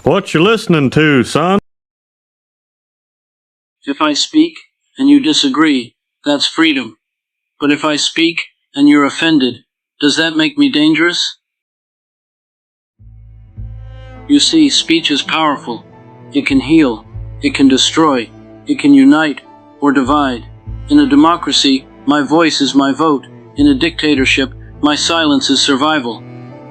What you listening to, son? If I speak and you disagree, that's freedom. But if I speak and you're offended, does that make me dangerous? You see, speech is powerful. It can heal, it can destroy, it can unite or divide. In a democracy, my voice is my vote. In a dictatorship, my silence is survival.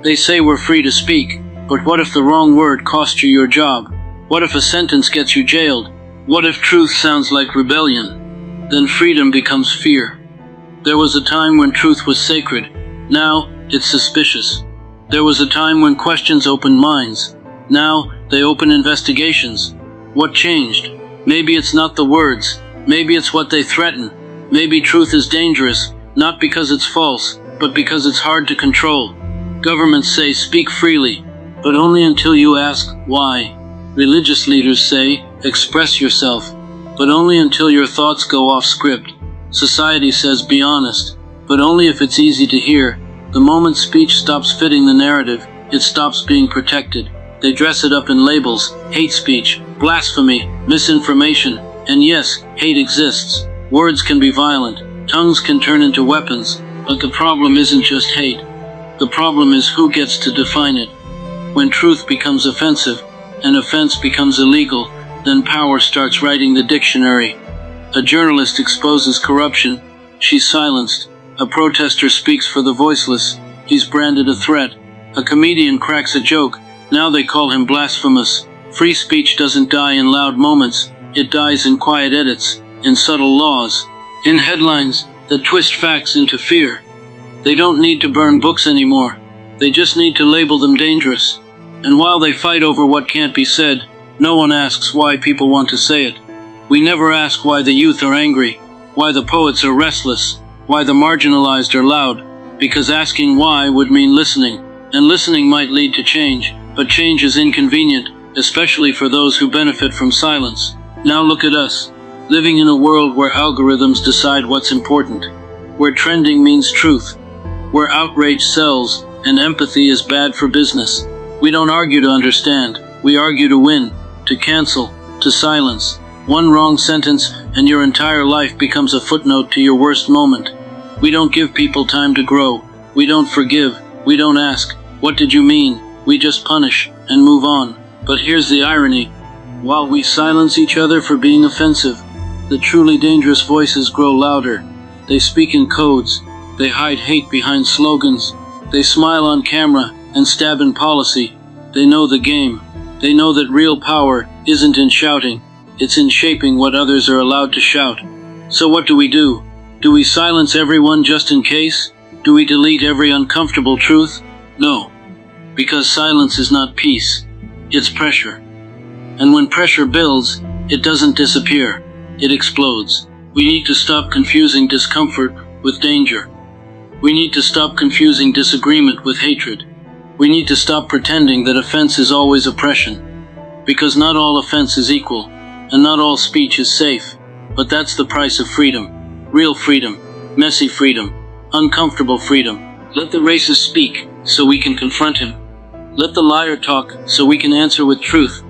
They say we're free to speak, but what if the wrong word costs you your job? What if a sentence gets you jailed? What if truth sounds like rebellion? Then freedom becomes fear. There was a time when truth was sacred. Now, it's suspicious. There was a time when questions opened minds. Now, they open investigations. What changed? Maybe it's not the words. Maybe it's what they threaten. Maybe truth is dangerous, not because it's false, but because it's hard to control. Governments say speak freely, but only until you ask why. Religious leaders say express yourself, but only until your thoughts go off script. Society says be honest, but only if it's easy to hear. The moment speech stops fitting the narrative, it stops being protected. They dress it up in labels: hate speech, blasphemy, misinformation, and yes, hate exists. Words can be violent, tongues can turn into weapons, but the problem isn't just hate. The problem is who gets to define it. When truth becomes offensive, and offense becomes illegal, then power starts writing the dictionary. A journalist exposes corruption, she's silenced. A protester speaks for the voiceless, he's branded a threat. A comedian cracks a joke, now they call him blasphemous. Free speech doesn't die in loud moments, it dies in quiet edits, in subtle laws, in headlines that twist facts into fear. They don't need to burn books anymore, they just need to label them dangerous. And while they fight over what can't be said, no one asks why people want to say it. We never ask why the youth are angry, why the poets are restless, why the marginalized are loud, because asking why would mean listening, and listening might lead to change, but change is inconvenient, especially for those who benefit from silence. Now look at us, living in a world where algorithms decide what's important, where trending means truth, where outrage sells, and empathy is bad for business. We don't argue to understand, we argue to win, to cancel, to silence. One wrong sentence and your entire life becomes a footnote to your worst moment. We don't give people time to grow, we don't forgive, we don't ask, what did you mean? We just punish and move on. But here's the irony. While we silence each other for being offensive, the truly dangerous voices grow louder. They speak in codes, they hide hate behind slogans, they smile on camera and stab in policy. They know the game. They know that real power isn't in shouting, it's in shaping what others are allowed to shout. So what do? Do we silence everyone just in case? Do we delete every uncomfortable truth? No. Because silence is not peace, it's pressure. And when pressure builds, it doesn't disappear, it explodes. We need to stop confusing discomfort with danger. We need to stop confusing disagreement with hatred. We need to stop pretending that offense is always oppression. Because not all offense is equal, and not all speech is safe. But that's the price of freedom. Real freedom, messy freedom, uncomfortable freedom. Let the racist speak, so we can confront him. Let the liar talk, so we can answer with truth.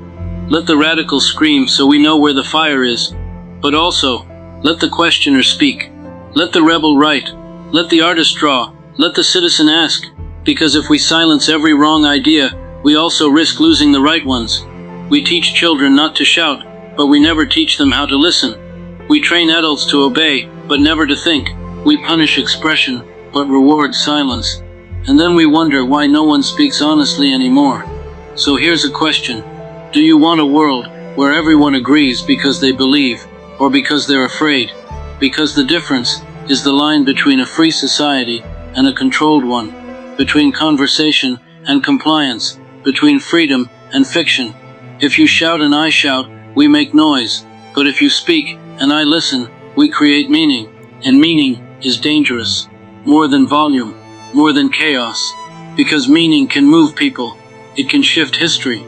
Let the radical scream, so we know where the fire is. But also, let the questioner speak. Let the rebel write. Let the artist draw. Let the citizen ask. Because if we silence every wrong idea, we also risk losing the right ones. We teach children not to shout, but we never teach them how to listen. We train adults to obey, but never to think. We punish expression, but reward silence. And then we wonder why no one speaks honestly anymore. So here's a question. Do you want a world where everyone agrees because they believe, or because they're afraid? Because the difference is the line between a free society and a controlled one, between conversation and compliance, between freedom and fiction. If you shout and I shout, we make noise. But if you speak and I listen, we create meaning. And meaning is dangerous. More than volume, more than chaos. Because meaning can move people. It can shift history.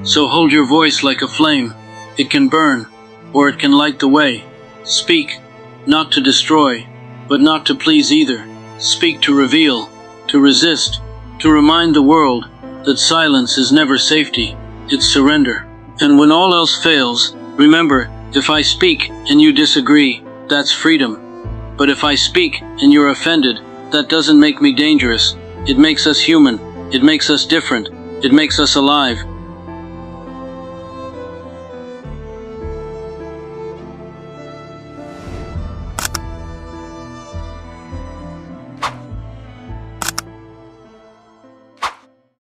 So hold your voice like a flame. It can burn, or it can light the way. Speak, not to destroy, but not to please either. Speak to reveal, to resist, to remind the world that silence is never safety, it's surrender. And when all else fails, remember, if I speak and you disagree, that's freedom. But if I speak and you're offended, that doesn't make me dangerous. It makes us human. It makes us different. It makes us alive.